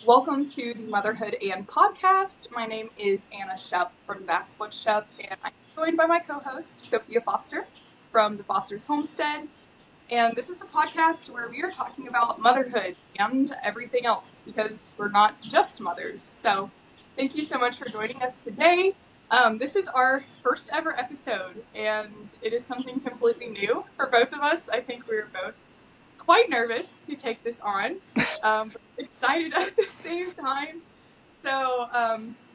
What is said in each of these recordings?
Welcome to the Motherhood and podcast. My name is Anna Shupp from That's What Shupp, and I'm joined by my co-host, Sophia Foster from the Foster's Homestead. And this is the podcast where we are talking about motherhood and everything else because we're not just mothers. So thank you so much for joining us today. This is our first ever episode, and it is something completely new for both of us. I think we were both quite nervous to take this on, but excited at the same time. So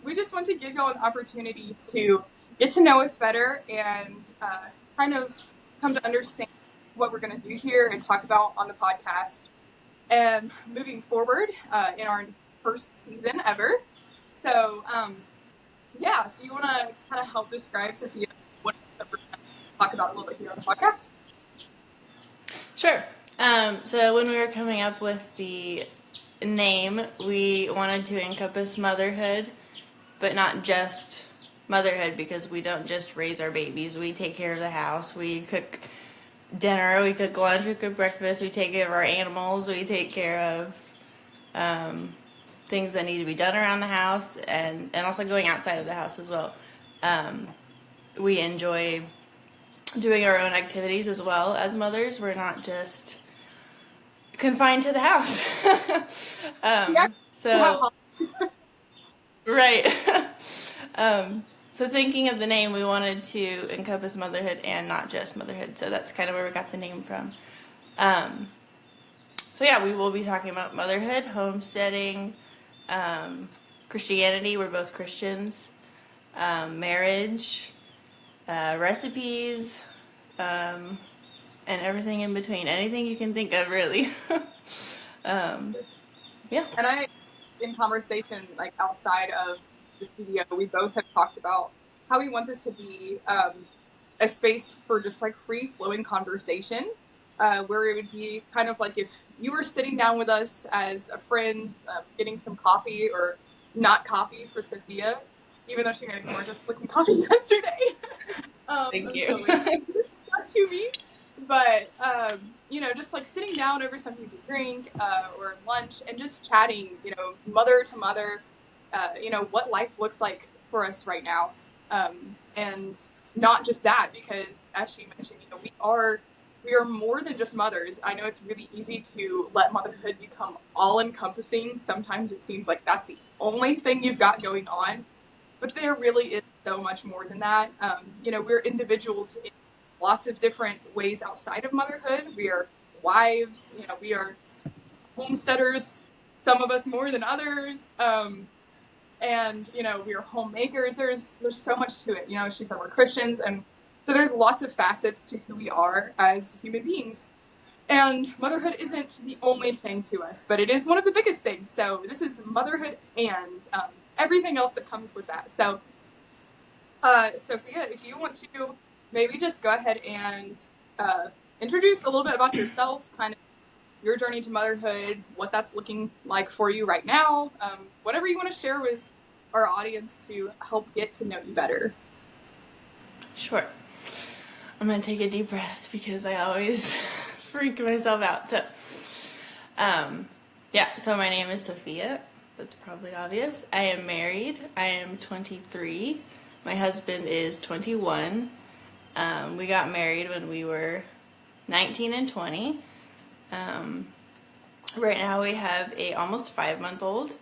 we just want to give y'all an opportunity to get to know us better and kind of come to understand what we're going to do here and talk about on the podcast and moving forward in our first season ever. So yeah, do you want to kind of help describe, Sophia, what we're going to talk about a little bit here on the podcast? Sure. So when we were coming up with the name, we wanted to encompass motherhood, but not just motherhood, because we don't just raise our babies. We take care of the house. We cook dinner. We cook lunch. We cook breakfast. We take care of our animals. We take care of things that need to be done around the house, and also going outside of the house as well. We enjoy doing our own activities as well as mothers. We're not just confined to the house. So right. So thinking of the name, we wanted to encompass motherhood and not just motherhood. So that's kind of where we got the name from. So yeah, we will be talking about motherhood, homesteading, Christianity. We're both Christians. Marriage, recipes, and everything in between. Anything you can think of, really. Yeah. And in conversation, like outside of this video, we both have talked about how we want this to be a space for just like free flowing conversation, where it would be kind of like if you were sitting down with us as a friend, getting some coffee or not coffee for Sophia, even though she made more just looking coffee yesterday. Thank you. So not to me, but just like sitting down over something to drink or lunch and just chatting, mother to mother, what life looks like for us right now, and not just that, because as she mentioned, we are more than just mothers. I know it's really easy to let motherhood become all encompassing. Sometimes it seems like that's the only thing you've got going on. But there really is so much more than that. We're individuals in lots of different ways outside of motherhood. We are wives, we are homesteaders, some of us more than others. And we are homemakers. There's so much to it. She said we're Christians, and so there's lots of facets to who we are as human beings. And motherhood isn't the only thing to us, but it is one of the biggest things. So this is motherhood and everything else that comes with that. So, Sophia, if you want to maybe just go ahead and introduce a little bit about yourself, kind of your journey to motherhood, what that's looking like for you right now, whatever you want to share with our audience to help get to know you better. Sure. I'm going to take a deep breath because I always freak myself out. So, so my name is Sophia. That's probably obvious. I am married. I am 23. My husband is 21. We got married when we were 19 and 20. Right now we have a almost 5-month-old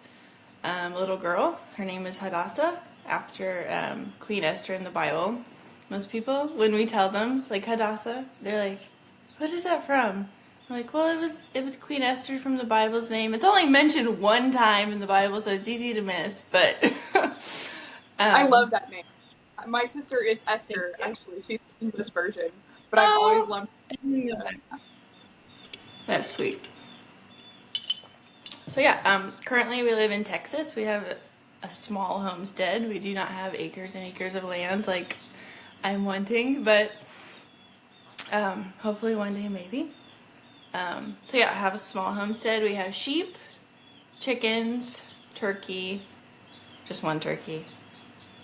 little girl. Her name is Hadassah, after Queen Esther in the Bible. Most people, when we tell them, like, Hadassah, they're like, what is that from? I'm like, well, it was Queen Esther from the Bible's name. It's only mentioned one time in the Bible, so it's easy to miss, but... I love that name. My sister is Esther, actually. She's the English version, but I've always loved that. That's sweet. So currently we live in Texas. We have a small homestead. We do not have acres and acres of land like I'm wanting, but hopefully one day maybe. I have a small homestead. We have sheep, chickens, turkey, just one turkey,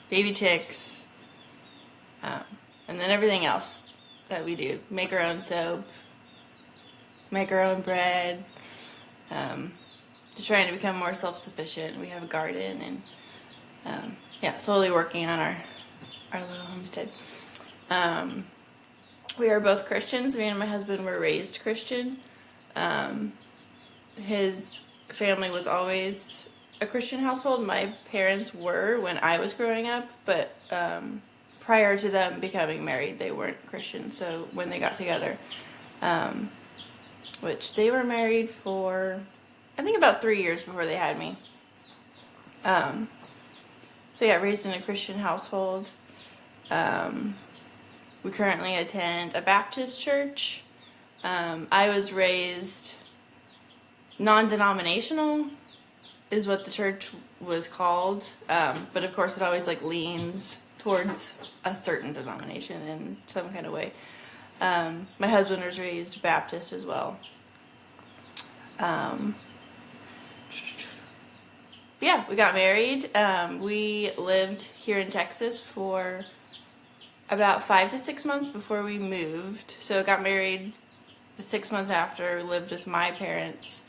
baby chicks, and then everything else that we do. Make our own soap, make our own bread, just trying to become more self-sufficient. We have a garden and slowly working on our little homestead. We are both Christians. Me and my husband were raised Christian. His family was always a Christian household. My parents were when I was growing up, but prior to them becoming married, they weren't Christian. So when they got together, which they were married for, I think about 3 years before they had me. Raised in a Christian household. We currently attend a Baptist church. I was raised non-denominational is what the church was called. But of course it always leans towards a certain denomination in some kind of way. My husband was raised Baptist as well. We got married. We lived here in Texas for about 5 to 6 months before we moved. So got married the 6 months after, lived with my parents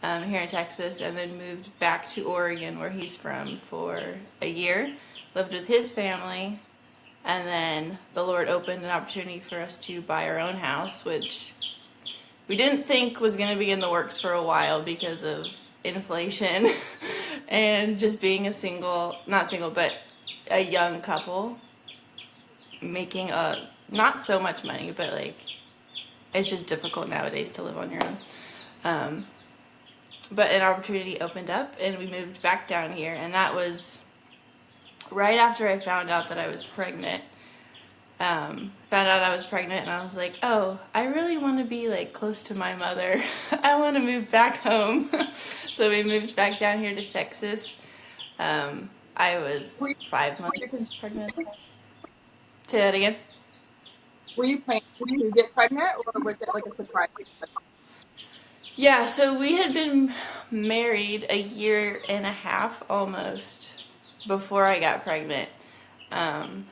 here in Texas, and then moved back to Oregon, where he's from, for a year. Lived with his family, and then the Lord opened an opportunity for us to buy our own house, which we didn't think was going to be in the works for a while because of inflation and just being but a young couple making not so much money, but it's just difficult nowadays to live on your own. But an opportunity opened up and we moved back down here, and that was right after I found out that I was pregnant. Found out I was pregnant, and I was like, oh, I really want to be close to my mother. I want to move back home. So we moved back down here to Texas. I was 5 months pregnant. Say that again. Were you planning to get pregnant, or was it a surprise? Yeah, so we had been married a year and a half almost before I got pregnant. And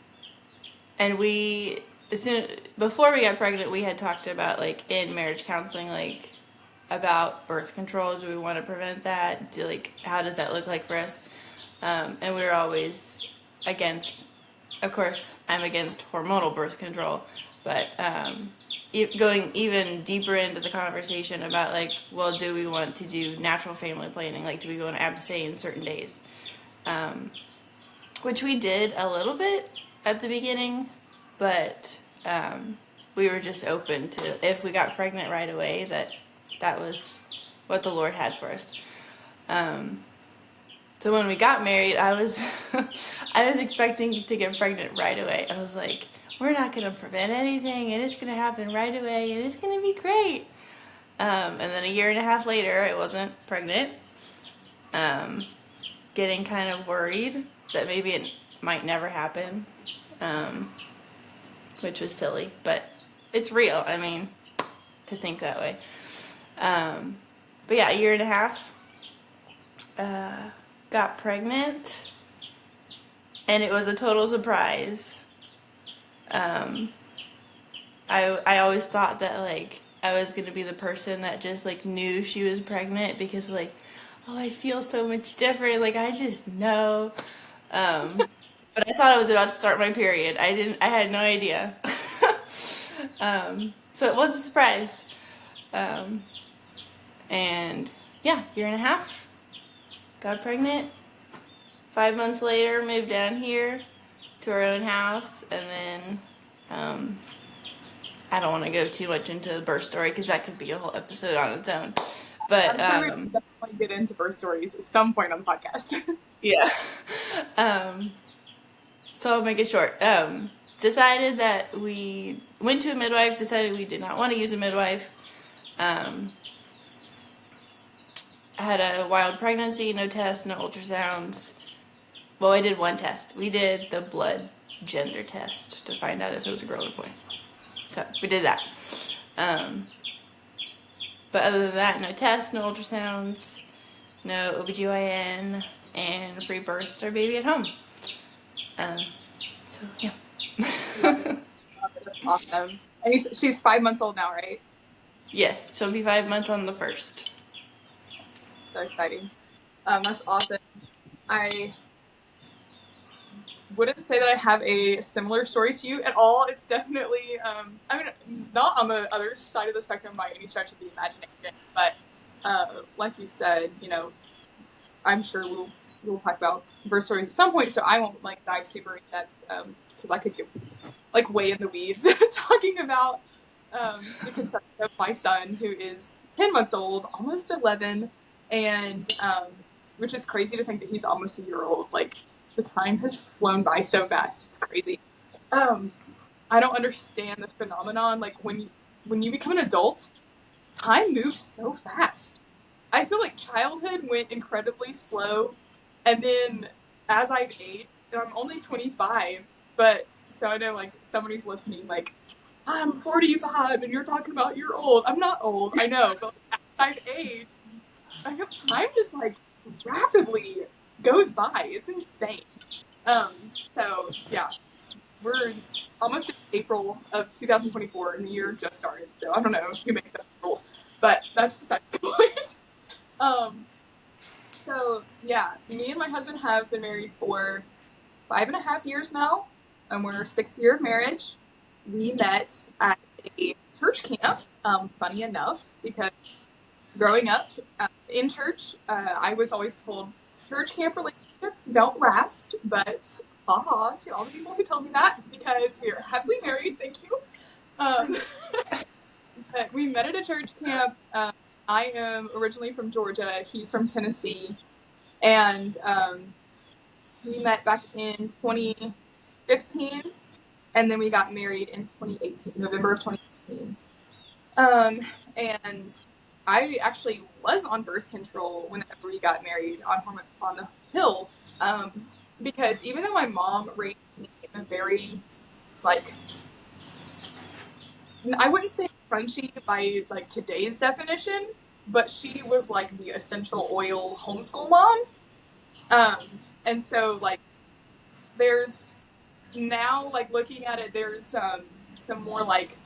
before we got pregnant, we had talked about in marriage counseling, about birth control. Do we want to prevent that? How does that look like for us? And we were always against. Of course, I'm against hormonal birth control, but going even deeper into the conversation about do we want to do natural family planning? Do we want to abstain certain days? Which we did a little bit at the beginning, but we were just open to, if we got pregnant right away, that was what the Lord had for us. So when we got married, I was expecting to get pregnant right away. I was like, we're not going to prevent anything, and it's going to happen right away, and it's going to be great. And then a year and a half later, I wasn't pregnant. Getting kind of worried that maybe it might never happen, which was silly, but it's real. I mean, to think that way. But yeah, a year and a half. Got pregnant, and it was a total surprise. I always thought that I was gonna be the person that just knew she was pregnant because oh, I feel so much different. I just know. But I thought I was about to start my period. I had no idea. So it was a surprise. And yeah, year and a half. Got pregnant. 5 months later, moved down here to our own house, and then I don't want to go too much into the birth story because that could be a whole episode on its own. But I'm sure we definitely get into birth stories at some point on the podcast. Yeah. So I'll make it short. Decided that we went to a midwife. Decided we did not want to use a midwife. I had a wild pregnancy, no tests, no ultrasounds. Well, I did one test. We did the blood gender test to find out if it was a girl or a boy. So we did that. But other than that, no tests, no ultrasounds, no OBGYN, and free birthed our baby at home. So, yeah. That's awesome. And she's 5 months old now, right? Yes, she'll be 5 months on the 1st. So exciting. That's awesome. I wouldn't say that I have a similar story to you at all. It's definitely, I mean, not on the other side of the spectrum by any stretch of the imagination, but like you said, I'm sure we'll talk about birth stories at some point, so I won't like dive super in depth because I could get like way in the weeds talking about the conception of my son, who is 10 months old, almost 11, and which is crazy to think that he's almost a year old. Like the time has flown by so fast. It's crazy. Um, I don't understand the phenomenon. Like when you become an adult, time moves so fast. I feel like childhood went incredibly slow, and then as I've aged, and I'm only 25, but so I know like somebody's listening, like I'm 45, and you're talking about you're old. I'm not old, I know, but as I've aged, I feel time just like rapidly goes by. It's insane. So yeah, we're almost in April of 2024, and the year just started. So I don't know who makes those rules, but that's beside the point. Um, so yeah, me and my husband have been married for 5.5 years now, and we're 6 year of marriage. We met at a church camp. Funny enough, because growing up in church, I was always told church camp relationships don't last. But haha to all the people who told me that, because we are happily married. Thank you. Um, but we met at a church camp. I am originally from Georgia. He's from Tennessee, and we met back in 2015, and then we got married in 2018, November of 2018. Um, and I actually was on birth control whenever we got married on the hill, because even though my mom raised me in a very like I wouldn't say crunchy by like today's definition, but she was like the essential oil homeschool mom. And so like there's now like looking at it, there's some more like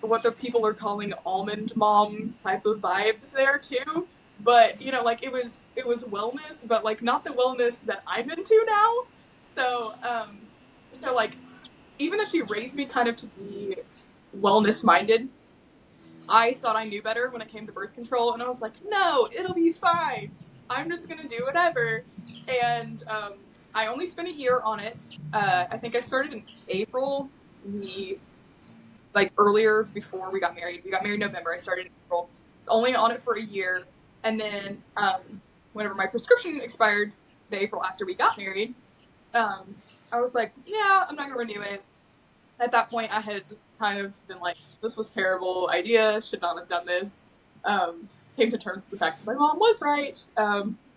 what the people are calling almond mom type of vibes there too. But like it was wellness, but like not the wellness that I'm into now. So like even though she raised me kind of to be wellness minded, I thought I knew better when it came to birth control, and I was like, no, it'll be fine. I'm just gonna do whatever. And I only spent a year on it. I think I started in April. We like earlier before we got married. We got married in November. I started in April. It's only on it for a year, and then whenever my prescription expired, the April after we got married, I was like, yeah, I'm not gonna renew it. At that point, I had kind of been like, this was a terrible idea, should not have done this. Came to terms with the fact that my mom was right,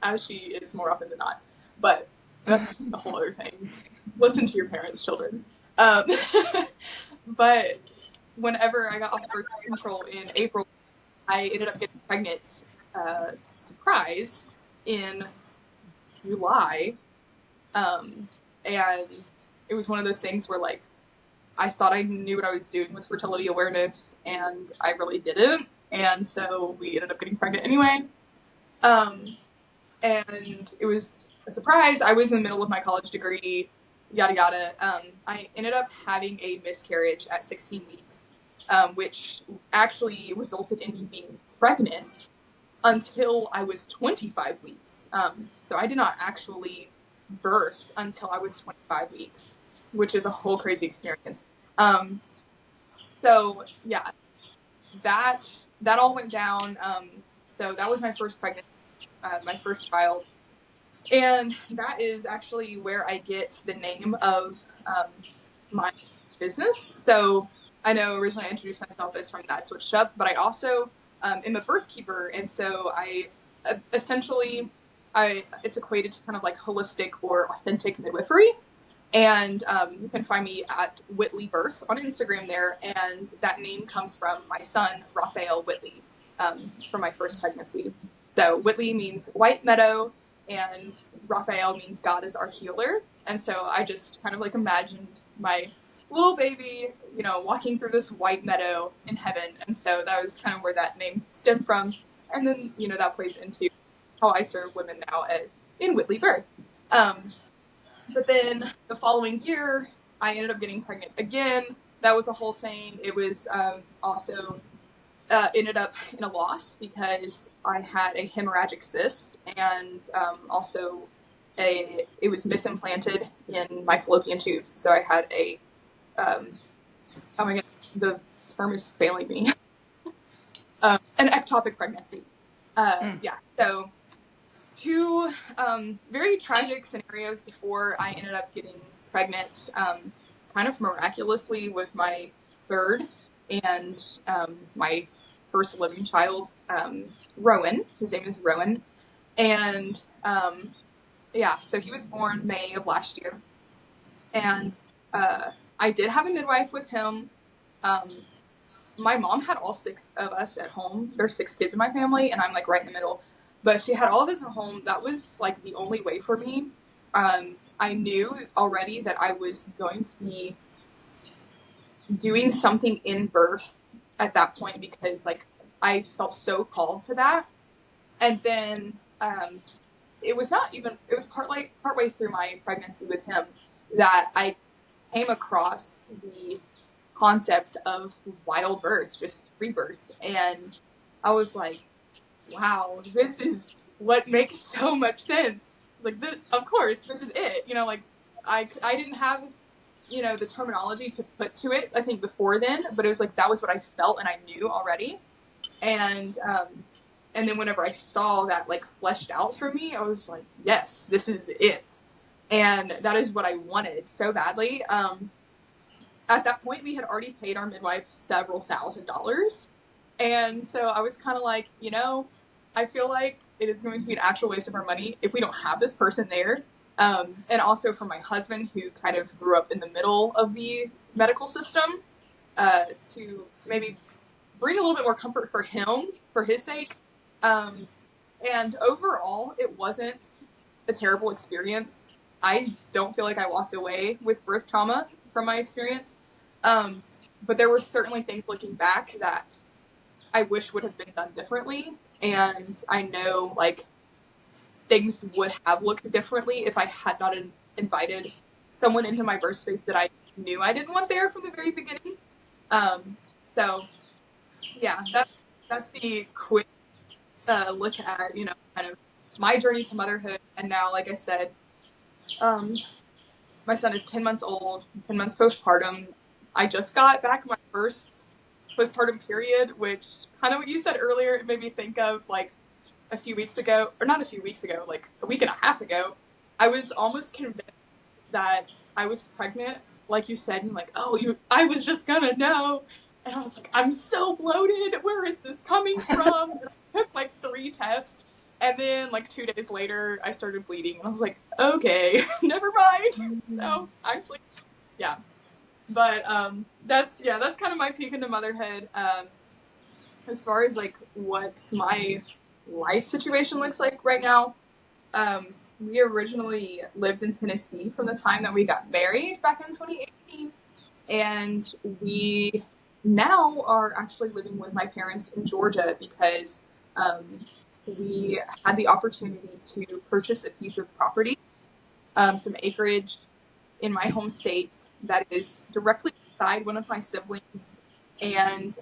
as she is more often than not. But that's a whole other thing. Listen to your parents, children. Um, but whenever I got off birth control in April, I ended up getting pregnant, surprise, in July. And it was one of those things where like I thought I knew what I was doing with fertility awareness, and I really didn't. And so we ended up getting pregnant anyway. Um, and it was a surprise. I was in the middle of my college degree, yada yada. I ended up having a miscarriage at 16 weeks, which actually resulted in me being pregnant until I was 25 weeks. So I did not actually birth until I was 25 weeks, which is a whole crazy experience. Um, so yeah, that all went down. So that was my first pregnancy, my first child, and that is actually where I get the name of my business. So I know originally I introduced myself as from That Switched Up, but I also am a birth keeper, and so I essentially it's equated to kind of like holistic or authentic midwifery. And you can find me at Whitley Birth on Instagram there. And that name comes from my son, Raphael Whitley, from my first pregnancy. So Whitley means white meadow, and Raphael means God is our healer. And so I just kind of like imagined my little baby, walking through this white meadow in heaven. And so that was kind of where that name stemmed from. And then, that plays into how I serve women now in Whitley Birth. But then the following year, I ended up getting pregnant again. That was a whole thing. It was also ended up in a loss because I had a hemorrhagic cyst, and also it was misimplanted in my fallopian tubes. So I had oh my god, the term is failing me. An ectopic pregnancy. Yeah. So two very tragic scenarios before I ended up getting pregnant, kind of miraculously with my third and my first living child, Rowan. His name is Rowan. And yeah, so he was born May of last year. And I did have a midwife with him. My mom had all six of us at home. There's six kids in my family, and I'm like right in the middle. But she had all of us at home. That was like the only way for me. I knew already that I was going to be doing something in birth at that point because like I felt so called to that. And then it was not even it was partway through my pregnancy with him that I came across the concept of wild birth, just rebirth. And I was like, wow, this is what makes so much sense. Like, this, of course, this is it. You know, like, I didn't have, you know, the terminology to put to it, I think, before then, but it was like, that was what I felt and I knew already. And then whenever I saw that, like, fleshed out for me, I was like, yes, this is it. And that is what I wanted so badly. At that point, we had already paid our midwife several $1,000s. And so I was kind of like, you know, I feel like it is going to be an actual waste of our money if we don't have this person there. And also for my husband, who kind of grew up in the middle of the medical system, to maybe bring a little bit more comfort for him, for his sake. And overall, it wasn't a terrible experience. I don't feel like I walked away with birth trauma from my experience. But there were certainly things looking back that I wish would have been done differently. And I know like things would have looked differently if I had not invited someone into my birth space that I knew I didn't want there from the very beginning. So yeah, that's the quick look at, you know, kind of my journey to motherhood. And now, like I said, my son is 10 months old, 10 months postpartum. I just got back my first postpartum period, which kind of what you said earlier, it made me think of like a few weeks ago, or not a few weeks ago, like a week and a half ago. I was almost convinced that I was pregnant, like you said, and like, oh, I was just gonna know. And I was like, I'm so bloated. Where is this coming from? And I took like 3 tests. And then like 2 days later, I started bleeding. And I was like, okay, never mind. So actually, yeah. But that's kind of my peek into motherhood. As far as like what my life situation looks like right now, we originally lived in Tennessee from the time that we got married back in 2018. And we now are actually living with my parents in Georgia because we had the opportunity to purchase a piece of property, some acreage in my home state that is directly beside one of my siblings, and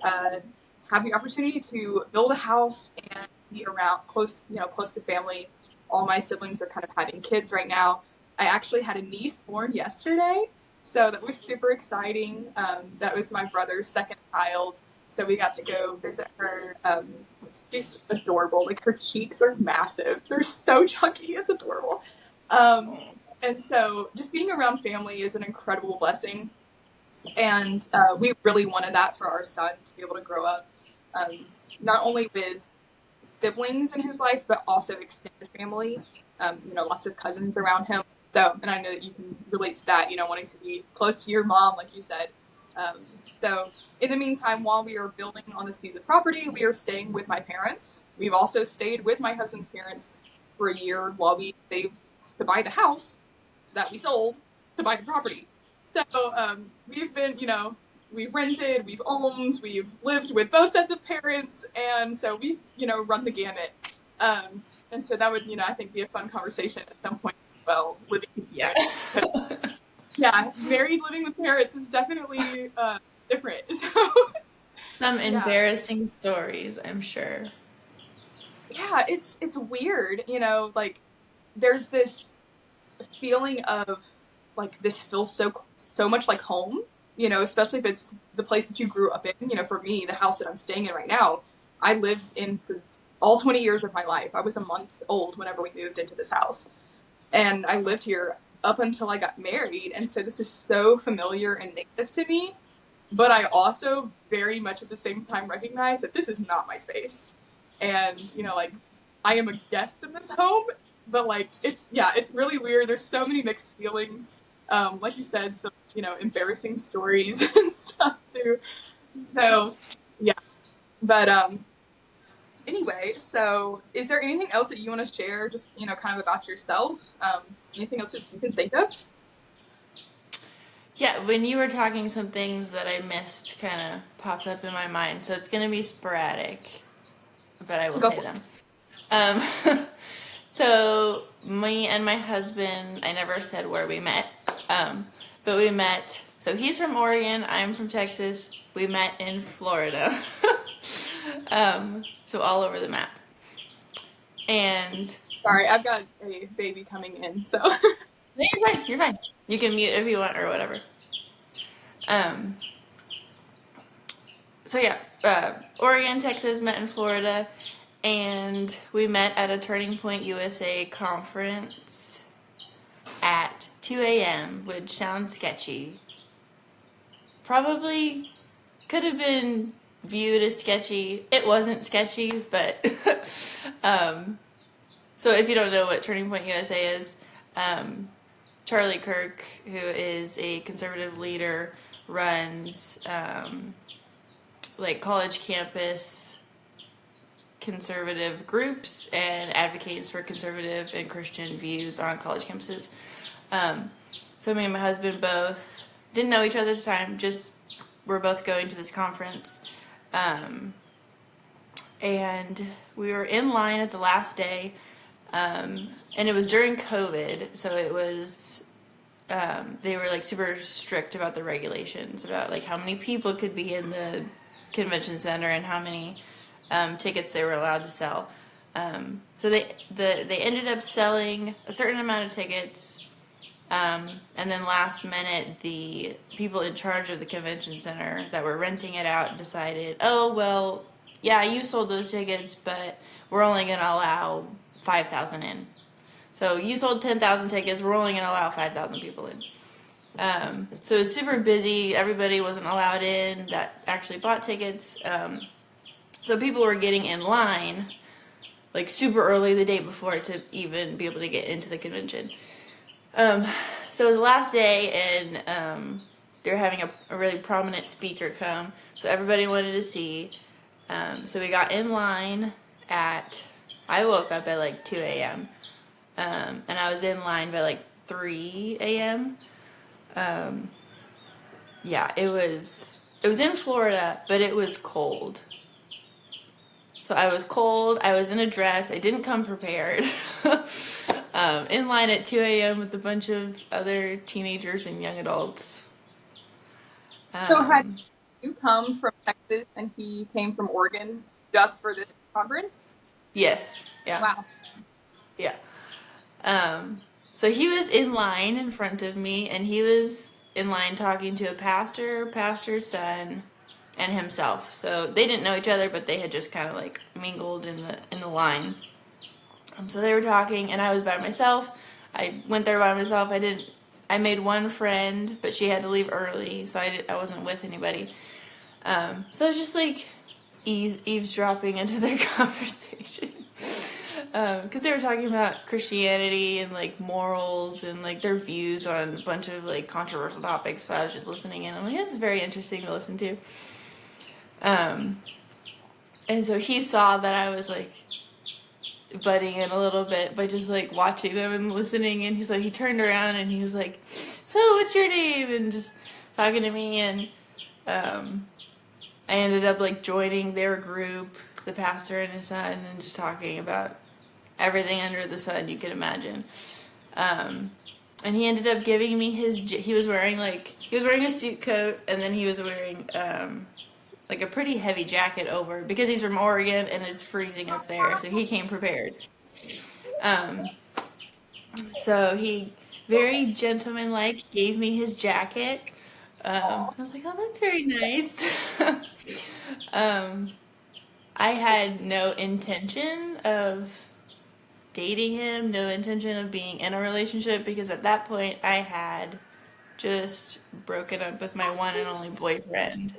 have the opportunity to build a house and be around close, you know, close to family. All my siblings are kind of having kids right now. I actually had a niece born yesterday, so that was super exciting. That was my brother's second child, so we got to go visit her. She's adorable. Like her cheeks are massive. They're so chunky. It's adorable. And so just being around family is an incredible blessing. And we really wanted that for our son to be able to grow up, not only with siblings in his life, but also extended family, you know, lots of cousins around him. So, and I know that you can relate to that, you know, wanting to be close to your mom, like you said. So in the meantime, while we are building on this piece of property, we are staying with my parents. We've also stayed with my husband's parents for a year while we saved to buy the house that we sold to buy the property. So we've been, you know, we've rented, we've owned, we've lived with both sets of parents, and so we've, you know, run the gamut. And so that would, I think be a fun conversation at some point as well, living with Yeah. parents. Yeah, married living with parents is definitely different. So Some yeah, embarrassing stories, I'm sure. yeah, it's weird, like there's this feeling of like this feels so much like home, especially if it's the place that you grew up in. For me, the house that I'm staying in right now, I lived in for all 20 years of my life. I was a month old whenever we moved into this house, and I lived here up until I got married, and so this is so familiar and native to me. But I also very much at the same time recognize that this is not my space. And, like I am a guest in this home, but like it's really weird. There's so many mixed feelings. Like you said, some, embarrassing stories and stuff too. So yeah. But anyway, so is there anything else that you want to share, just, kind of about yourself? Anything else that you can think of? Yeah, when you were talking, some things that I missed kind of popped up in my mind. So it's going to be sporadic, but I will Go say for it. them. So me and my husband, I never said where we met, but we met. So he's from Oregon, I'm from Texas. We met in Florida, so all over the map. And Sorry, I've got a baby coming in, so no, you're fine. You're fine. You can mute if you want or whatever. Um, so yeah, Oregon, Texas, met in Florida, and we met at a Turning Point USA conference at 2 a.m., which sounds sketchy. Probably could have been viewed as sketchy. It wasn't sketchy, but so if you don't know what Turning Point USA is, Charlie Kirk, who is a conservative leader, runs like college campus conservative groups and advocates for conservative and Christian views on college campuses. So me and my husband both didn't know each other at the time, just we're both going to this conference. And we were in line at the last day, and it was during COVID, so it was they were like super strict about the regulations about like how many people could be in the convention center and how many tickets they were allowed to sell. So they ended up selling a certain amount of tickets, and then last minute the people in charge of the convention center that were renting it out decided, oh well, yeah, you sold those tickets, but we're only going to allow 5,000 in. So you sold 10,000 tickets. We're only going to allow 5,000 people in. So it was super busy. Everybody wasn't allowed in that actually bought tickets. So people were getting in line like super early the day before to even be able to get into the convention. So it was the last day, and they were having a really prominent speaker come. So everybody wanted to see. So we got in line I woke up at like 2 a.m. And I was in line by like 3 a.m. Yeah, it was in Florida, but it was cold. So I was cold, I was in a dress, I didn't come prepared. In line at 2 a.m. with a bunch of other teenagers and young adults. So had you come from Texas and he came from Oregon just for this conference? Yes, yeah, Wow. yeah. So he was in line in front of me, and he was in line talking to a pastor's son, and himself. So they didn't know each other, but they had just kind of like mingled in the line. So they were talking, and I was by myself. I went there by myself. I made one friend, but she had to leave early, so I wasn't with anybody. So I was just like eavesdropping into their conversation. Because they were talking about Christianity and like morals and like their views on a bunch of like controversial topics. So I was just listening in. I'm like, this is very interesting to listen to. And so he saw that I was like butting in a little bit by just like watching them and listening. And he turned around and he was like, so what's your name? And just talking to me. And I ended up like joining their group, the pastor and his son, and just talking about everything under the sun you could imagine. And he ended up giving me he was wearing a suit coat, and then he was wearing like a pretty heavy jacket over, because he's from Oregon and it's freezing up there, so he came prepared. Um, so he very gentleman-like gave me his jacket. I was like, oh, that's very nice. um, I had no intention of dating him, no intention of being in a relationship, because at that point I had just broken up with my one and only boyfriend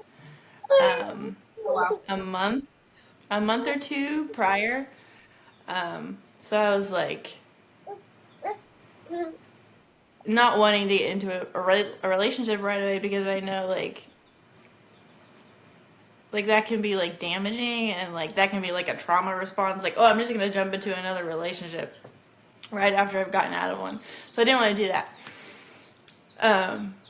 Oh, wow. a month or two prior. So I was like not wanting to get into a relationship right away, because I know like that can be like damaging, and like that can be like a trauma response, like, oh, I'm just gonna jump into another relationship right after I've gotten out of one. So I didn't want to do that.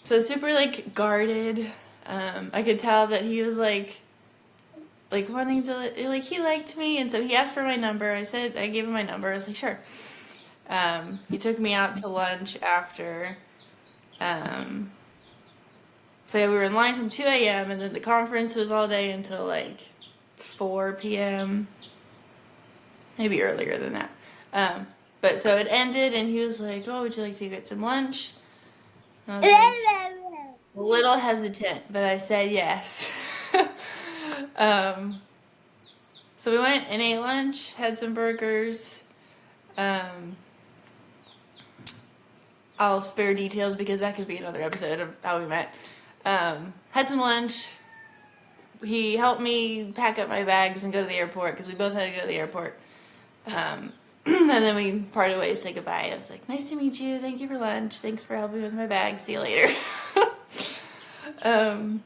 So super like guarded. I could tell that he was like wanting to, like, he liked me, and so he asked for my number. I gave him my number. I was like, sure. He took me out to lunch after. So yeah, we were in line from 2 a.m. and then the conference was all day until like 4 p.m. Maybe earlier than that. But so it ended, and he was like, "Oh, would you like to get some lunch?" And I was like, a little hesitant, but I said yes. So we went and ate lunch, had some burgers. I'll spare details because that could be another episode of how we met. Had some lunch. He helped me pack up my bags and go to the airport, because we both had to go to the airport. And then we parted ways to say goodbye. I was like, nice to meet you. Thank you for lunch. Thanks for helping with my bag. See you later. So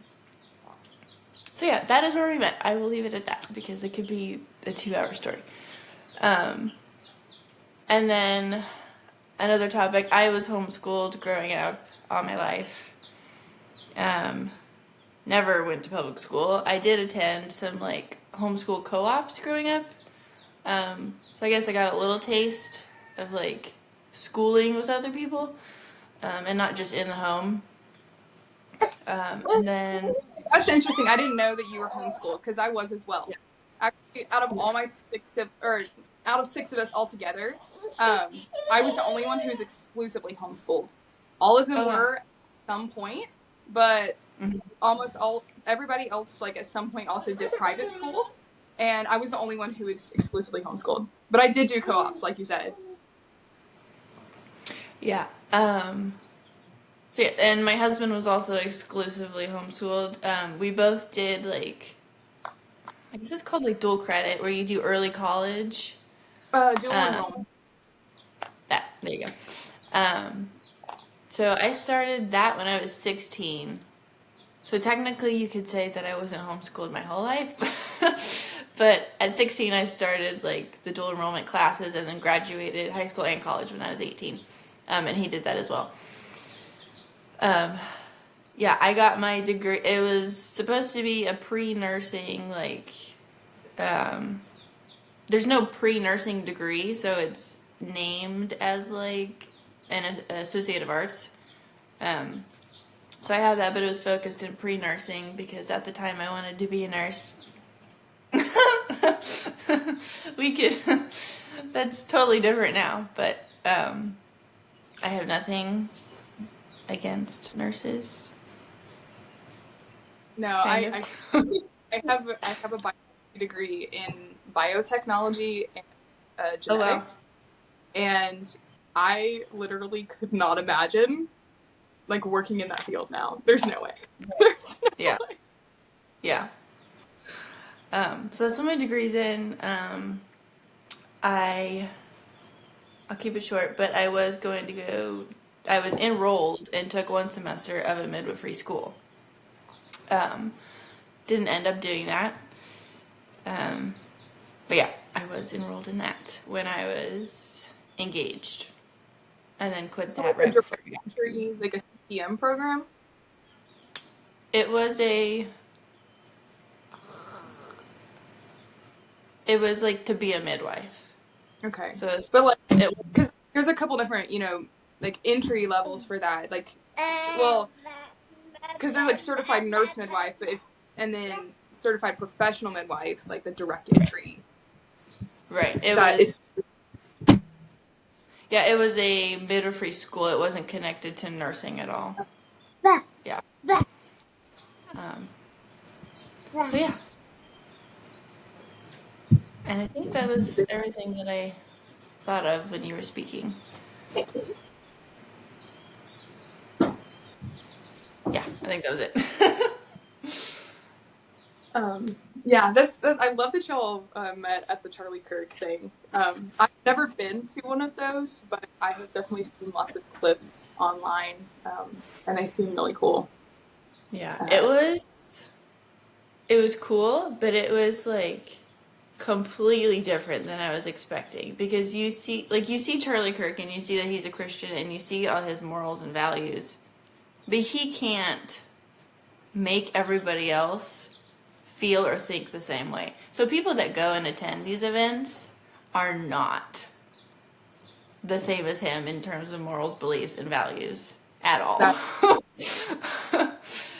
yeah, that is where we met. I will leave it at that, because it could be a 2-hour story. And then another topic, I was homeschooled growing up all my life. Never went to public school. I did attend some like homeschool co-ops growing up. So I guess I got a little taste of like schooling with other people, and not just in the home. And then That's interesting. I didn't know that you were homeschooled, because I was as well. Actually, out of all my out of 6 of us all together, I was the only one who was exclusively homeschooled. All of them were at some point, but almost everybody else, like, at some point also did private school, and I was the only one who was exclusively homeschooled. But I did do co-ops, like you said. Yeah. So yeah, and my husband was also exclusively homeschooled. We both did like, I guess it's called like dual credit, where you do early college. Dual enrollment. There you go. So I started that when I was 16. So technically you could say that I wasn't homeschooled my whole life. But at 16 I started like the dual enrollment classes, and then graduated high school and college when I was 18. And he did that as well. Yeah, I got my degree. It was supposed to be a pre-nursing, like, there's no pre-nursing degree, so it's named as like an Associate of Arts. So I had that, but it was focused in pre-nursing, because at the time I wanted to be a nurse. That's totally different now, but I have nothing against nurses. No, I have a biology degree in biotechnology and genetics, and I literally could not imagine like working in that field now. There's no way. There's no way. Yeah. So that's what my degree's in. I'll keep it short, but I was enrolled and took 1 semester of a midwifery school. Didn't end up doing that. But yeah, I was enrolled in that when I was engaged. And then quit that right before I got married. Like a CPM program? It was like to be a midwife. Okay. So it's, But like, it, because there's a couple different, like entry levels for that. Like, well, because they're like certified nurse midwife, but if and then certified professional midwife, like the direct entry. right. It That is was, yeah, it was a midwifery school. It wasn't connected to nursing at all. Yeah. Um, so yeah. And I think that was everything that I thought of when you were speaking. Yeah, I think that was it. yeah, I love that y'all met at the Charlie Kirk thing. I've never been to one of those, but I have definitely seen lots of clips online, and they seem really cool. Yeah, Uh, it was cool, but it was like completely different than I was expecting because you see Charlie Kirk and you see that he's a Christian and you see all his morals and values, but he can't make everybody else feel or think the same way. So people that go and attend these events are not the same as him in terms of morals, beliefs, and values at all. that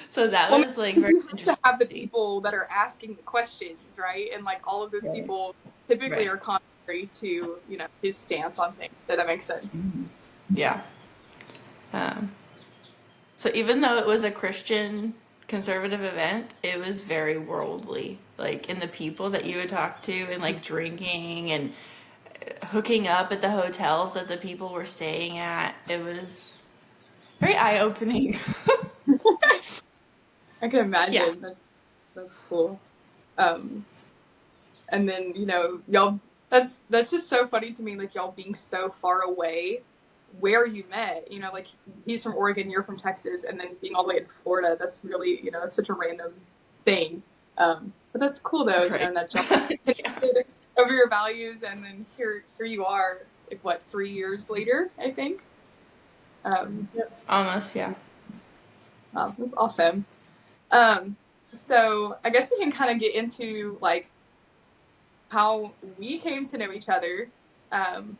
So that well, was like because very you have to interesting have the to see. people that are asking the questions, right? And like all of those Right. people typically Right. are contrary to his stance on things. So that makes sense. Yeah. Um, so even though it was a Christian conservative event, it was very worldly. Like in the people that you would talk to and like drinking and hooking up at the hotels that the people were staying at. It was very eye opening. I can Yeah. imagine. That's cool. Um, and then y'all, that's just so funny to me, like y'all being so far away where you met, like he's from Oregon, you're from Texas, and then being all the way in Florida. That's really, that's such a random thing. But that's cool though, Right. and that y'all Yeah. connected over your values, and then here you are, like what, 3 years later, I think. um Yep. Almost, yeah. wow, that's awesome. um so I guess we can kind of get into like how we came to know each other. Um,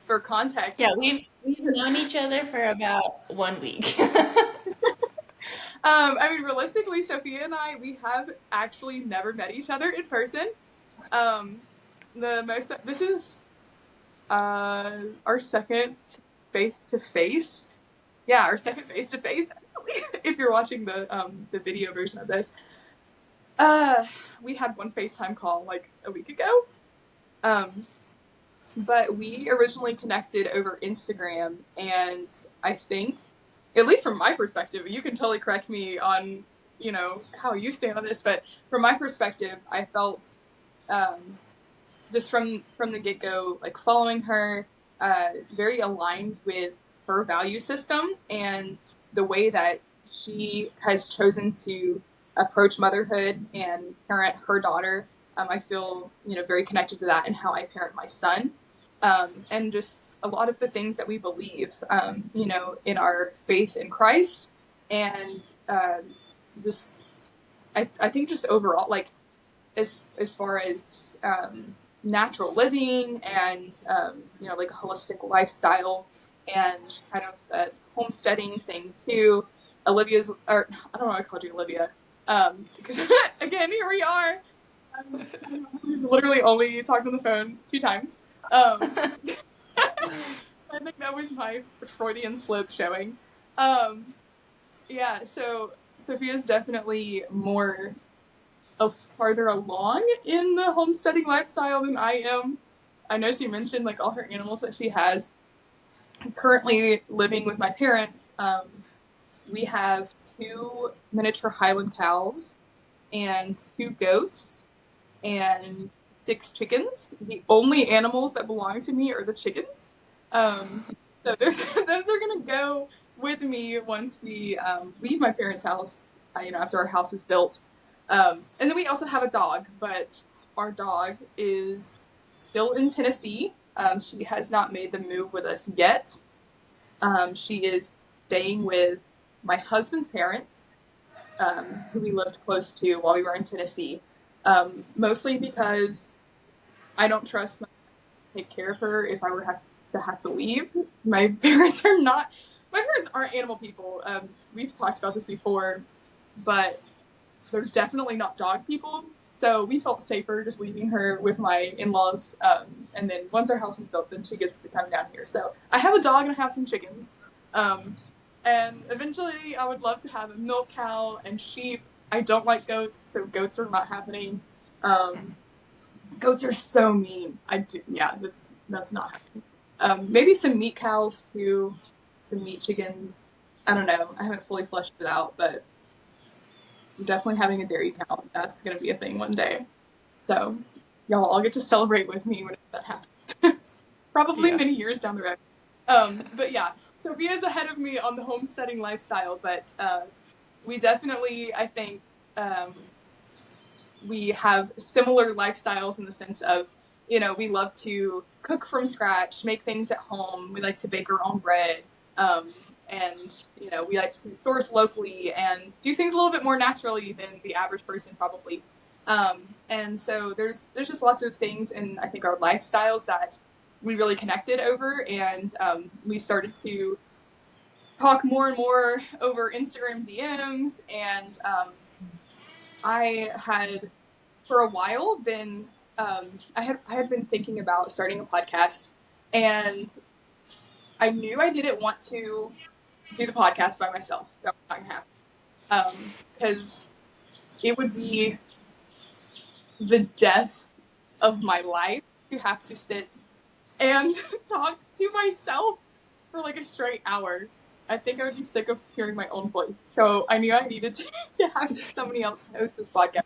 for Yeah, context, we've known each other for about 1 week. I mean, realistically, Sophia and I, we have actually never met each other in person. Um, this is our second face to face. Yeah, our Yeah. second face to face. If you're watching the video version of this, we had one FaceTime call like a week ago. Um, but we originally connected over Instagram, and I think, at least from my perspective, you can totally correct me on how you stand on this, but from my perspective, I felt, um, just from the get go, like following her, very aligned with her value system and the way that she has chosen to approach motherhood and parent her daughter. I feel very connected to that and how I parent my son, and just a lot of the things that we believe, in our faith in Christ, and just I think just overall, like as far as natural living and like a holistic lifestyle and kind of the homesteading thing too. Olivia's, or I don't know why I called you Olivia, because again, here we are. We've literally only talked on the phone 2 times. So I think that was my Freudian slip showing. Um, yeah, so Sophia's definitely more farther along in the homesteading lifestyle than I am. I know she mentioned like all her animals that she has. I'm currently living with my parents. We have 2 miniature Highland cows and 2 goats and 6 chickens. The only animals that belong to me are the chickens. So those are gonna go with me once we leave my parents' house. After our house is built. And then we also have a dog, but our dog is still in Tennessee. She has not made the move with us yet. She is staying with my husband's parents, who we lived close to while we were in Tennessee. Mostly because I don't trust take care of her if I were to have to leave. My parents aren't animal people. We've talked about this before, but they're definitely not dog people. So we felt safer just leaving her with my in-laws. And then once our house is built, then she gets to come down here. So I have a dog and I have some chickens. And eventually I would love to have a milk cow and sheep. I don't like goats, so goats are not happening. Goats are so mean. Yeah, that's not happening. Maybe some meat cows too, some meat chickens. I don't know. I haven't fully fleshed it out, but I'm definitely having a dairy cow. That's going to be a thing one day. So y'all all get to celebrate with me when that happens. Probably many years down the road. But yeah, Sophia's ahead of me on the homesteading lifestyle, but we definitely, I think, we have similar lifestyles in the sense of, we love to cook from scratch, make things at home. We like to bake our own bread. And, we like to source locally and do things a little bit more naturally than the average person probably. And so there's just lots of things in, I think, our lifestyles that we really connected over. And we started to talk more and more over Instagram DMs. And I had, for a while, been, I had been thinking about starting a podcast. And I knew I didn't want to do the podcast by myself. That was not going to happen. Because it would be the death of my life to have to sit and talk to myself for like a straight hour. I think I would be sick of hearing my own voice. So I knew I needed to have somebody else host this podcast.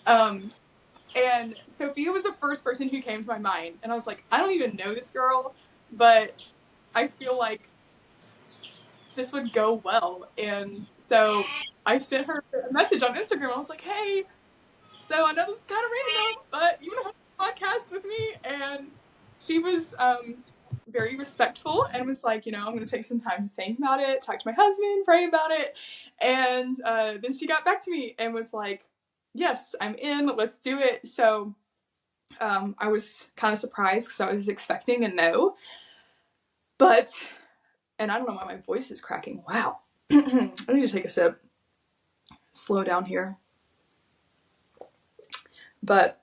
And Sophia was the first person who came to my mind. And I was like, I don't even know this girl, but I feel like this would go well. And so I sent her a message on Instagram. I was like, hey, so I know this is kind of random, but you want to have a podcast with me? And she was very respectful and was like, I'm going to take some time to think about it, talk to my husband, pray about it. And then she got back to me and was like, yes, I'm in, let's do it. So I was kind of surprised because I was expecting a no. But, and I don't know why my voice is cracking. Wow. I need to take a sip. Slow down here. But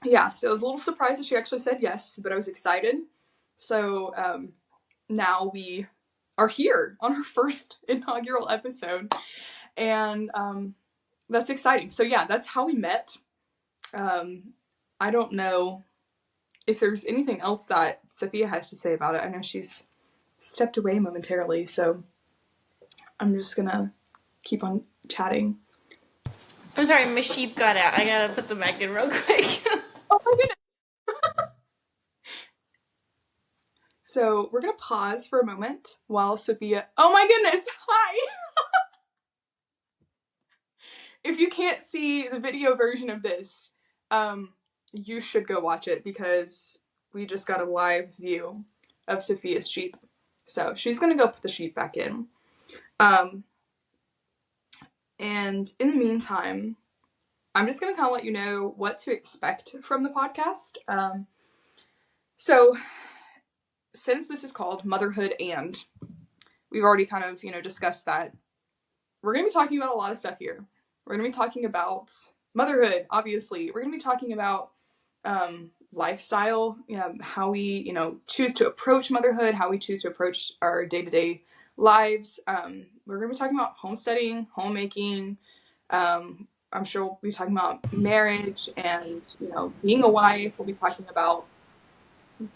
yeah, so I was a little surprised that she actually said yes, but I was excited. So now we are here on our first inaugural episode, and that's exciting. So yeah, that's how we met. I don't know if there's anything else that Sophia has to say about it. I know she's stepped away momentarily, so I'm just gonna keep on chatting. I'm sorry, my sheep got out. I gotta put them back in real quick. Oh my goodness. So we're gonna pause for a moment while Sophia, oh my goodness, hi! If you can't see the video version of this, you should go watch it because we just got a live view of Sophia's sheep. So she's gonna go put the sheep back in. And in the meantime, I'm just gonna kind of let you know what to expect from the podcast. So since this is called Motherhood and we've already kind of, discussed that, we're gonna be talking about a lot of stuff here. We're going to be talking about motherhood, obviously. We're going to be talking about lifestyle, how we, choose to approach motherhood, how we choose to approach our day-to-day lives. We're going to be talking about homesteading, homemaking. I'm sure we'll be talking about marriage and, being a wife. We'll be talking about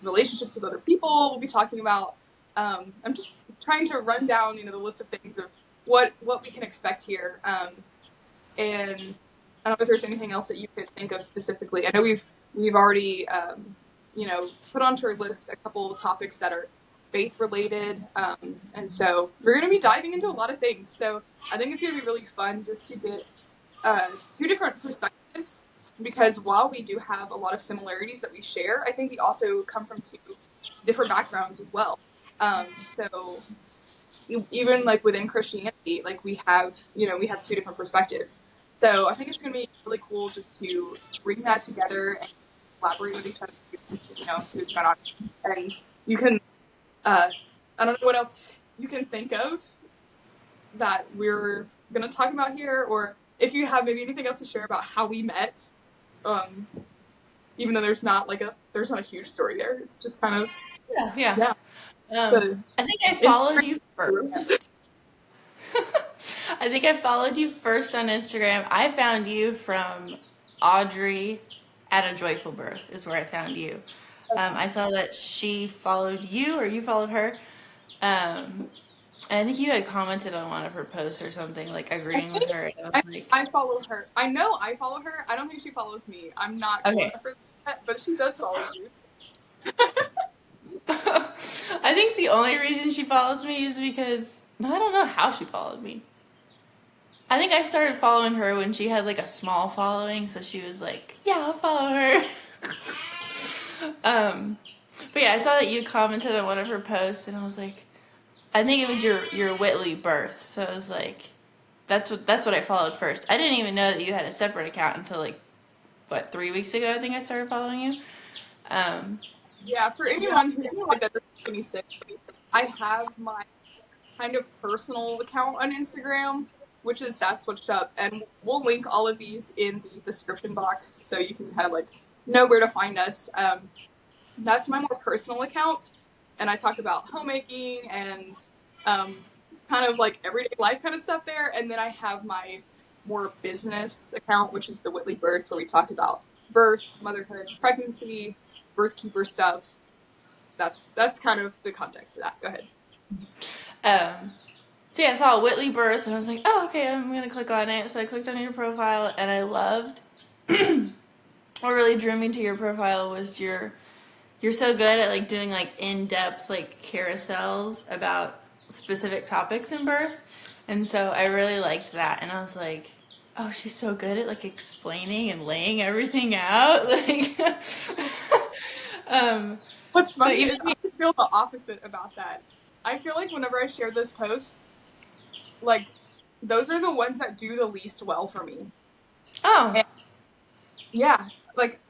relationships with other people. We'll be talking about, I'm just trying to run down, the list of things of what we can expect here. And I don't know if there's anything else that you could think of specifically. I know we've already, put onto our list a couple of topics that are faith related. And so we're going to be diving into a lot of things. So I think it's going to be really fun just to get two different perspectives, because while we do have a lot of similarities that we share, I think we also come from two different backgrounds as well. So even like within Christianity, like we have two different perspectives. So I think it's going to be really cool just to bring that together collaborate with each other, see what's going on. And you can, I don't know what else you can think of that we're going to talk about here, or if you have maybe anything else to share about how we met, even though there's not a huge story there. It's just kind of, Yeah. I think I followed you first. I think I followed you first on Instagram. I found you from Audrey at A Joyful Birth is where I found you. I saw that she followed you or you followed her. And I think you had commented on one of her posts or something, like agreeing with her. I follow her. I know I follow her. I don't think she follows me. I'm not cool enough for that, but she does follow you. I think the only reason she follows me is because I don't know how she followed me. I think I started following her when she had like a small following, so she was like, "Yeah, I'll follow her." But yeah, I saw that you commented on one of her posts, and I was like, I think it was your Whitley birth, so I was like, that's what I followed first. I didn't even know that you had a separate account until like 3 weeks ago. I think I started following you. Yeah, for anyone who like that doesn't make any sense, I have my kind of personal account on Instagram, that's what's up, and we'll link all of these in the description box so you can kind of like know where to find us. That's my more personal account, and I talk about homemaking and kind of like everyday life kind of stuff there. And then I have my more business account, which is the Whitley Birth, where we talk about birth, motherhood, pregnancy, birth keeper stuff. That's kind of the context for that. Go ahead. So yeah, I saw Whitley birth, and I was like, oh, okay, I'm gonna click on it. So I clicked on your profile, and I loved. What really drew me to your profile was you're so good at like doing like in-depth like carousels about specific topics in birth, and so I really liked that. And I was like, oh, she's so good at like explaining and laying everything out. Like, what's funny is I feel the opposite about that. I feel like whenever I share this post, like those are the ones that do the least well for me. Oh, and, yeah, like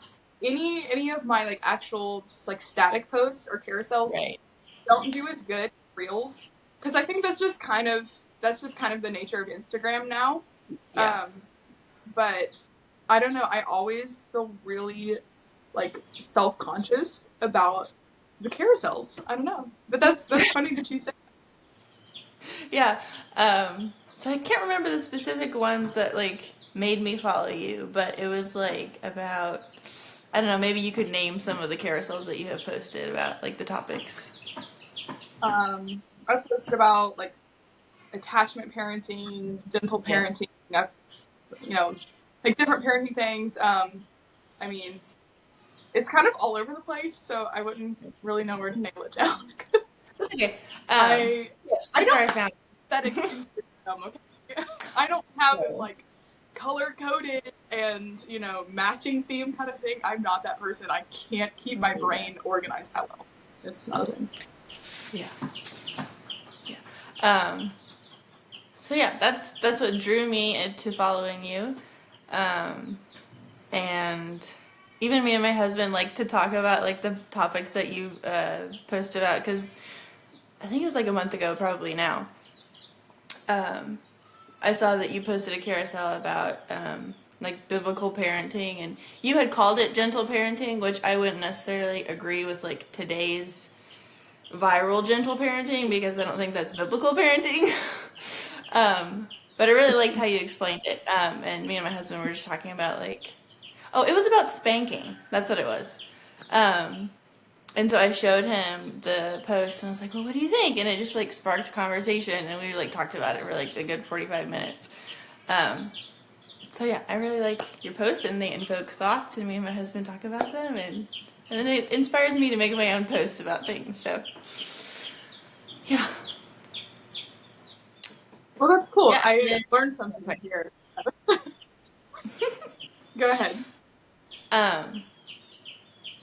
any of my like actual just like static posts or carousels don't do as good reels, because I think that's just kind of the nature of Instagram now. But I don't know, I always feel really like self-conscious about the carousels. I don't know, but that's funny that you say that. Yeah. So I can't remember the specific ones that like made me follow you, but it was like about, I don't know, maybe you could name some of the carousels that you have posted about like the topics. I've posted about like attachment parenting, gentle parenting. Yes. I've, like different parenting things. I mean, it's kind of all over the place, so I wouldn't really know where to nail it down. That's okay. I don't have that Instagram, okay? I don't have it like color coded and matching theme kind of thing. I'm not that person. I can't keep my brain organized that well. It's not a thing. Yeah. So yeah, that's what drew me into following you, and even me and my husband like to talk about like the topics that you post about, because I think it was like a month ago, probably now. I saw that you posted a carousel about like biblical parenting, and you had called it gentle parenting, which I wouldn't necessarily agree with like today's viral gentle parenting, because I don't think that's biblical parenting. But I really liked how you explained it. And me and my husband were just talking about like, it was about spanking. That's what it was. And so I showed him the post, and I was like, well, what do you think? And it just like sparked conversation, and we like talked about it for like a good 45 minutes. So yeah, I really like your posts, and they invoke thoughts, and me and my husband talk about them, and then it inspires me to make my own posts about things. So yeah. Well, that's cool. Yeah, I learned something here. Go ahead.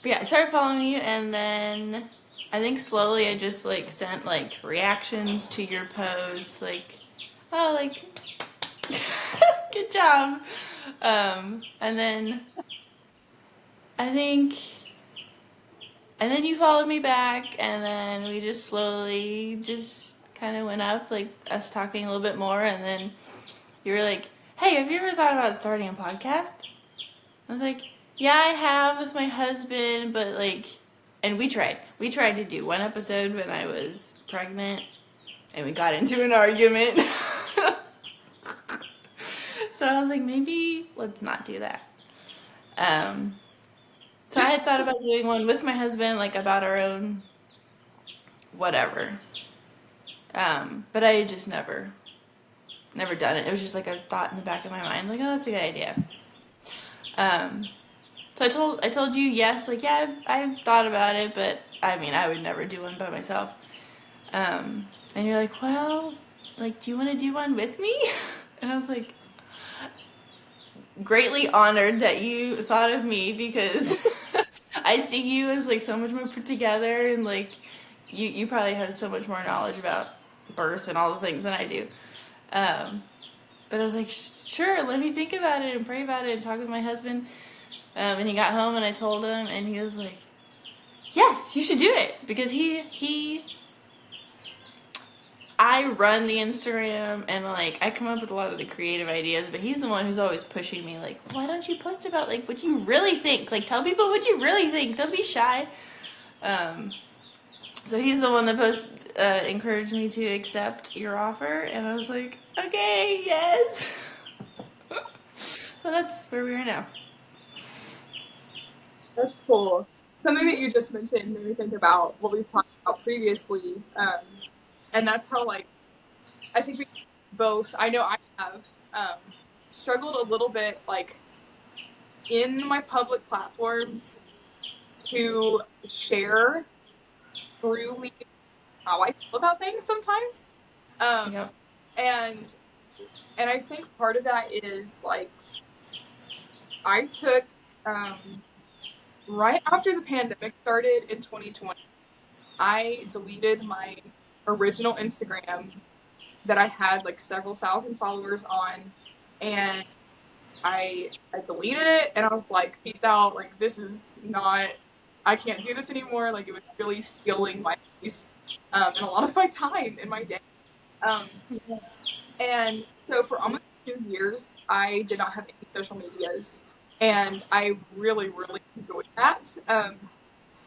But yeah, I started following you, and then I think slowly I just like sent like reactions to your posts, like, oh, like good job. And then I think, and then you followed me back, and then we just slowly just kind of went up, like us talking a little bit more, and then you were like, hey, have you ever thought about starting a podcast? I was like, yeah, I have with my husband, but like, and we tried. We tried to do one episode when I was pregnant, and we got into an argument. So I was like, maybe let's not do that. So I had thought about doing one with my husband, like about our own whatever. But I had just never done it. It was just like a thought in the back of my mind, like, oh, that's a good idea. So I told you yes, like yeah, I've thought about it, but I mean I would never do one by myself. And you're like, well, like, do you want to do one with me? And I was like, greatly honored that you thought of me because I see you as like so much more put together and like you probably have so much more knowledge about birth and all the things than I do. But I was like, sure, let me think about it and pray about it and talk with my husband. And he got home and I told him and he was like, yes, you should do it because I run the Instagram and like I come up with a lot of the creative ideas, but he's the one who's always pushing me like, why don't you post about like what you really think? Like tell people what you really think. Don't be shy. So he's the one that encouraged me to accept your offer, and I was like, okay, yes. So that's where we are now. That's cool. Something that you just mentioned made me think about what we've talked about previously, and that's how like I think we both. I know I have struggled a little bit like in my public platforms to share truly how I feel about things sometimes. Yep. And I think part of that is like I took right after the pandemic started in 2020, I deleted my original Instagram that I had like several thousand followers on, and I deleted it and I was like, peace out, like this is not, I can't do this anymore. Like it was really stealing my space and a lot of my time in my day. And so for almost 2 years, I did not have any social medias, and I really, really enjoyed that.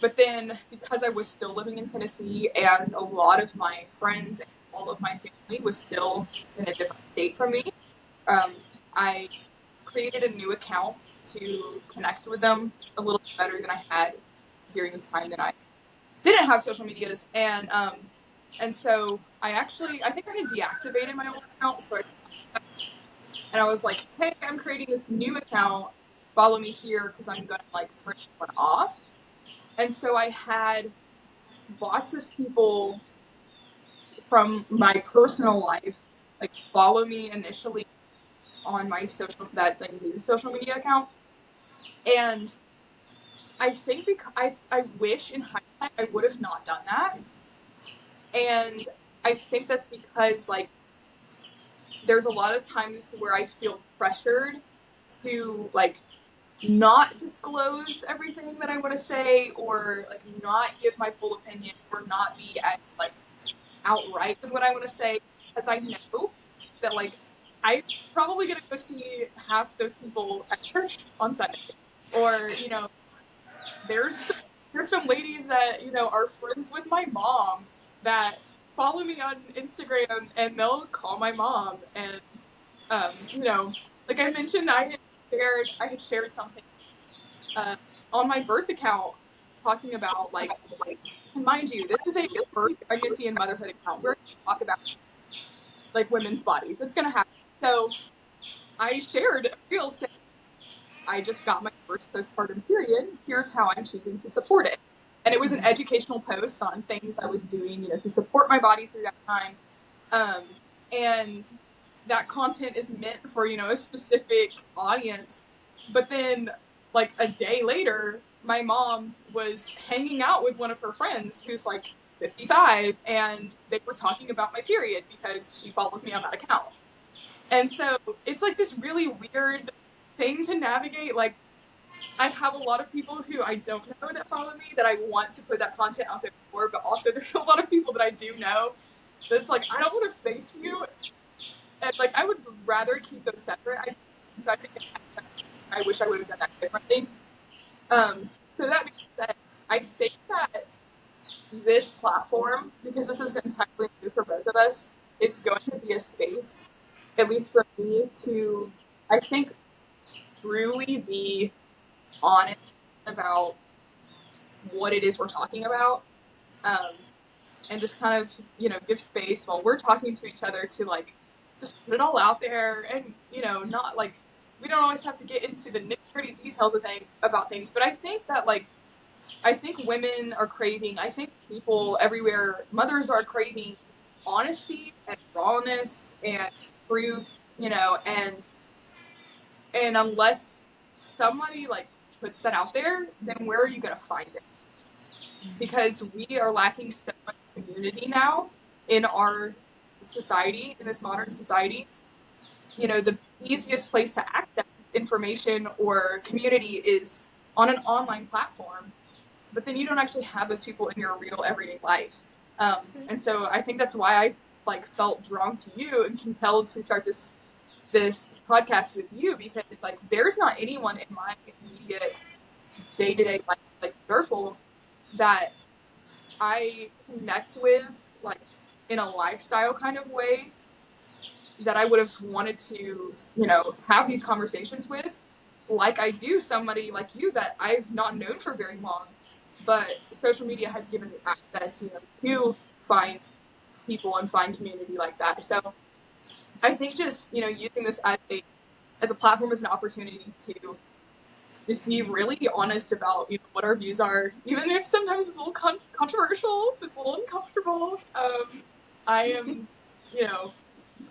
But then because I was still living in Tennessee and a lot of my friends and all of my family was still in a different state from me, I created a new account to connect with them a little bit better than I had during the time that I didn't have social medias. And so I think I had deactivated my old account. And I was like, hey, I'm creating this new account. Follow me here because I'm going to like turn one off. And so I had lots of people from my personal life like follow me initially on my new social media account. And I think because I wish in hindsight I would have not done that. And I think that's because like there's a lot of times where I feel pressured to like not disclose everything that I want to say, or like not give my full opinion, or not be as like outright with what I want to say, because I know that like I'm probably gonna go see half those people at church on Sunday, or you know, there's some ladies that you know are friends with my mom that follow me on Instagram and they'll call my mom and you know, like I mentioned, I had shared something on my birth account talking about like mind you, this is a birth, pregnancy, and motherhood account. We're going to talk about like women's bodies. It's going to happen. So I shared a reel saying, I just got my first postpartum period. Here's how I'm choosing to support it. And it was an educational post on things I was doing, you know, to support my body through that time. And that content is meant for, you know, a specific audience. But then, like a day later, my mom was hanging out with one of her friends who's like 55, and they were talking about my period because she follows me on that account. And so it's like this really weird thing to navigate. Like, I have a lot of people who I don't know that follow me that I want to put that content out there for, but also there's a lot of people that I do know that's like, I don't want to face you. And like, I would rather keep those separate. I wish I would have done that differently. So that being said, I think that this platform, because this is entirely new for both of us, is going to be a space, at least for me, to, I think, truly be honest about what it is we're talking about. Um, and just kind of, give space while we're talking to each other to like just put it all out there and, not like we don't always have to get into the nitty-gritty details about things. But I think that I think women are craving, I think people everywhere, mothers are craving honesty and rawness and truth, and unless somebody like puts that out there, then where are you gonna find it? Because we are lacking so much community now in our society, in this modern society. The easiest place to access information or community is on an online platform, but then you don't actually have those people in your real everyday life. And so I think that's why I like felt drawn to you and compelled to start this podcast with you, because like there's not anyone in my immediate day-to-day life like circle that I connect with like in a lifestyle kind of way that I would have wanted to, have these conversations with, like I do somebody like you that I've not known for very long, but social media has given me access, to find people and find community like that. So I think just, using this as a platform, as an opportunity to just be really honest about, what our views are, even if sometimes it's a little controversial, if it's a little uncomfortable. I am,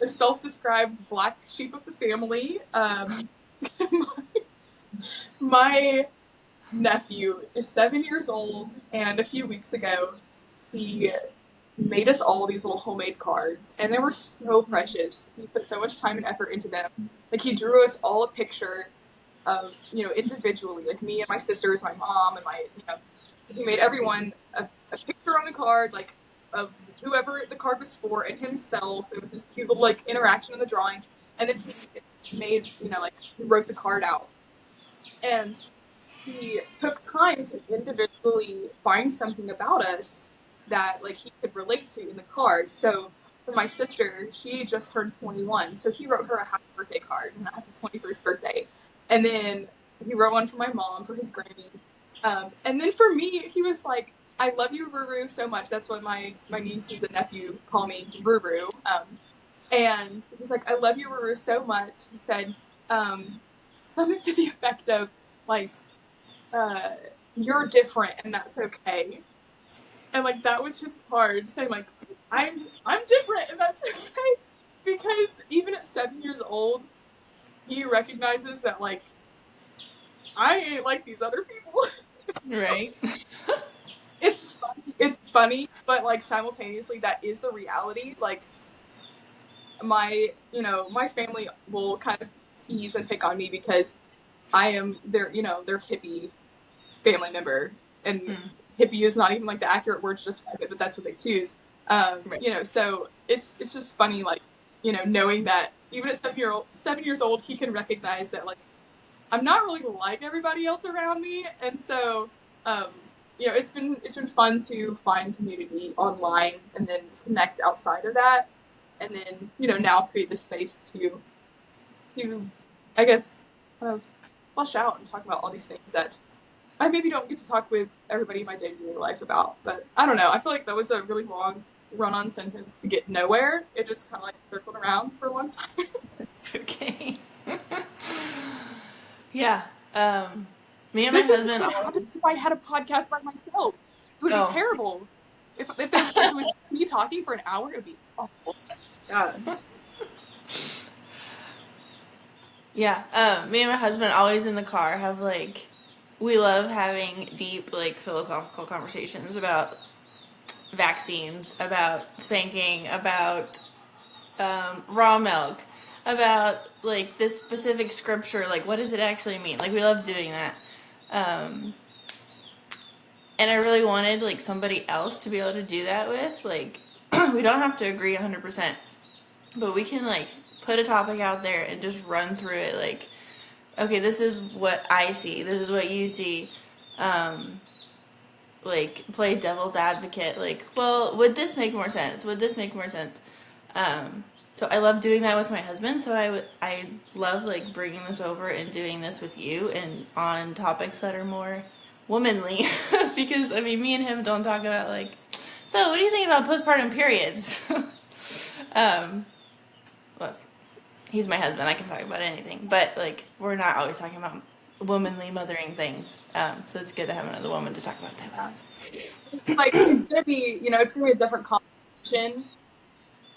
a self-described black sheep of the family. My nephew is 7 years old, and a few weeks ago, he made us all these little homemade cards, and they were so precious. He put so much time and effort into them. Like, he drew us all a picture of, individually, like me and my sisters, my mom, and he made everyone a picture on the card, like, of whoever the card was for and himself. It was this cute little, like, interaction in the drawing. And then he made, he wrote the card out. And he took time to individually find something about us that like he could relate to in the card. So for my sister, she just turned 21, so he wrote her a happy birthday card, and a happy 21st birthday. And then he wrote one for my mom for his Grammy. And then for me, he was like, "I love you, Ruru, so much." That's what my nieces and nephew call me, Ruru. And he's like, "I love you, Ruru, so much." He said something to the effect of like, "You're different and that's okay." And like that was his card saying like, I'm different and that's okay. Because even at 7 years old, he recognizes that like I ain't like these other people. Right. It's funny, but like simultaneously that is the reality. Like my family will kind of tease and pick on me because I am their hippie family member, and hippie is not even like the accurate word to describe it, but that's what they choose. Right. So it's just funny, like, knowing that even at 7 years old, he can recognize that like I'm not really like everybody else around me, and so it's been fun to find community online and then connect outside of that, and then now create this space to I guess kind of flush out and talk about all these things that I maybe don't get to talk with everybody in my day-to-day life about. But I don't know. I feel like that was a really long run-on sentence to get nowhere. It just kind of like circled around for a long time. It's okay. Yeah. Me and my husband. What happens if I had a podcast by myself? It would be terrible. If it was me talking for an hour, it would be awful. God. Yeah. Me and my husband always in the car have like, we love having deep like philosophical conversations about vaccines, about spanking, about raw milk, about like this specific scripture, like what does it actually mean? Like we love doing that. Um, and I really wanted like somebody else to be able to do that with. Like, we don't have to agree 100%, but we can like put a topic out there and just run through it. Like, okay, this is what I see. This is what you see. Um, like play devil's advocate. Like, well, would this make more sense? Would this make more sense? Um, so I love doing that with my husband. So I love like bringing this over and doing this with you and on topics that are more womanly because I mean me and him don't talk about like. So what do you think about postpartum periods? um, well, he's my husband. I can talk about anything, but like we're not always talking about womanly mothering things. So it's good to have another woman to talk about that with. Like it's gonna be, it's gonna be a different conversation,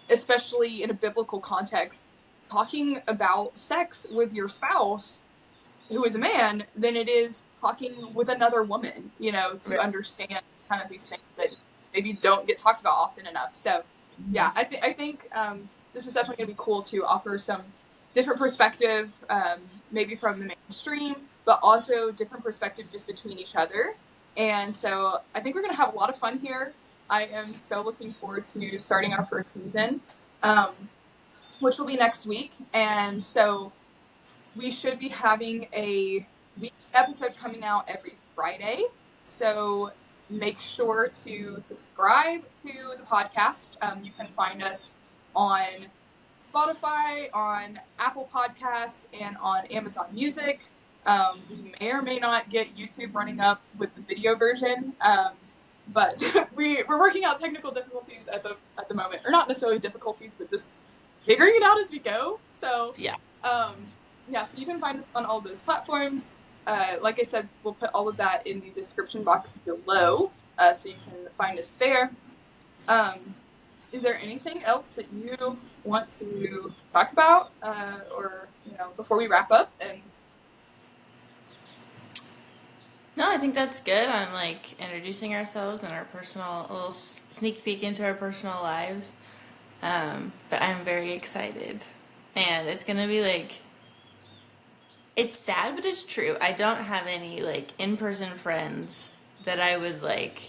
especially in a biblical context, talking about sex with your spouse who is a man than it is talking with another woman, to understand kind of these things that maybe don't get talked about often enough. So yeah, I think this is definitely going to be cool to offer some different perspective, maybe from the mainstream, but also different perspective just between each other. And so I think we're going to have a lot of fun here. I am so looking forward to starting our first season, which will be next week. And so we should be having a weekly episode coming out every Friday. So make sure to subscribe to the podcast. You can find us on Spotify, on Apple Podcasts, and on Amazon Music. We may or may not get YouTube running up with the video version, but we're working out technical difficulties at the moment, or not necessarily difficulties, but just figuring it out as we go. So yeah. So you can find us on all of those platforms. Like I said, we'll put all of that in the description box below, so you can find us there. Is there anything else that you want to talk about, or before we wrap up? And no, I think that's good on like introducing ourselves and our personal, a little sneak peek into our personal lives. But I'm very excited, and it's gonna be like. It's sad, but it's true. I don't have any like in-person friends that I would like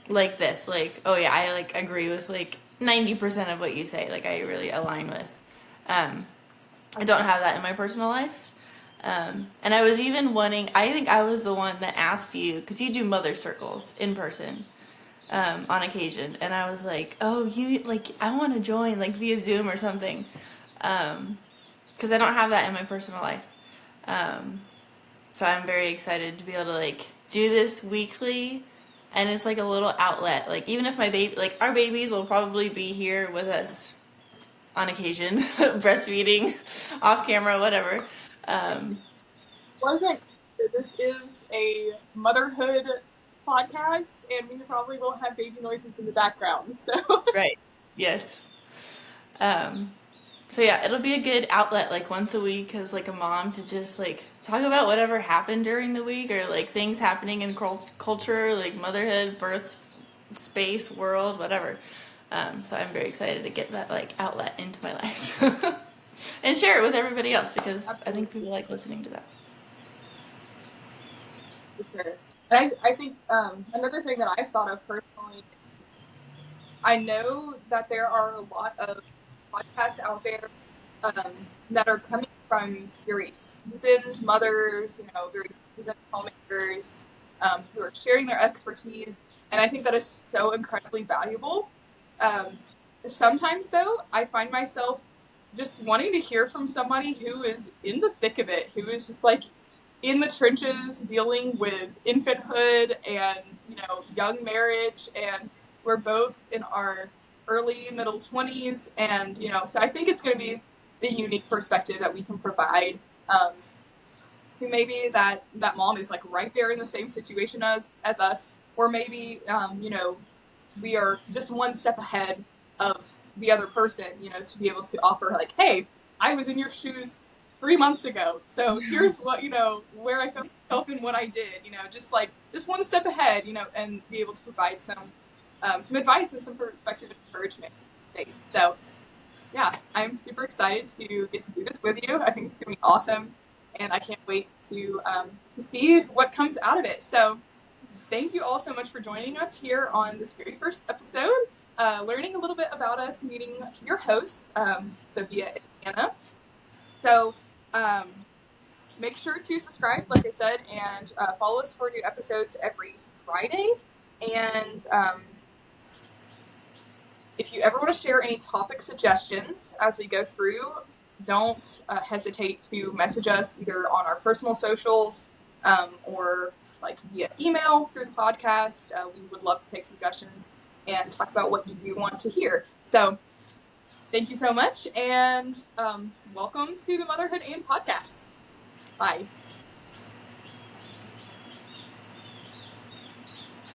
this. Like, oh yeah, I like agree with like 90% of what you say. Like, I really align with. I don't have that in my personal life. And I was even wanting. I think I was the one that asked you because you do mother circles in person. On occasion, and I was like, "Oh, you like I want to join like via Zoom or something," because I don't have that in my personal life. So I'm very excited to be able to like do this weekly, and it's like a little outlet. Like even if my baby, like our babies will probably be here with us on occasion, breastfeeding, off camera, whatever. wasn't this is a motherhood podcast, and we probably will have baby noises in the background. So right, yes. So yeah, it'll be a good outlet like once a week as like a mom to just like talk about whatever happened during the week or like things happening in culture, like motherhood, birth, space, world, whatever. So I'm very excited to get that like outlet into my life and share it with everybody else because absolutely. I think people like listening to that. For sure. And I think another thing that I've thought of personally, I know that there are a lot of podcasts out there that are coming from very seasoned mothers, very seasoned homemakers who are sharing their expertise. And I think that is so incredibly valuable. Sometimes, though, I find myself just wanting to hear from somebody who is in the thick of it, who is just like in the trenches dealing with infanthood and, young marriage. And we're both in our early middle 20s, and so I think it's going to be a unique perspective that we can provide to maybe that mom is like right there in the same situation as us, or maybe we are just one step ahead of the other person, to be able to offer like, hey, I was in your shoes 3 months ago, so here's what where I found myself and what I did, just one step ahead, and be able to provide some advice and some perspective and encouragement. So, yeah, I'm super excited to get to do this with you. I think it's going to be awesome. and I can't wait to see what comes out of it. So thank you all so much for joining us here on this very first episode, learning a little bit about us, meeting your hosts, Sophia and Anna. So make sure to subscribe, like I said, and follow us for new episodes every Friday. And if you ever want to share any topic suggestions as we go through, don't hesitate to message us either on our personal socials or like via email through the podcast. We would love to take suggestions and talk about what you want to hear. So thank you so much, and welcome to the Motherhood and Podcast. Bye.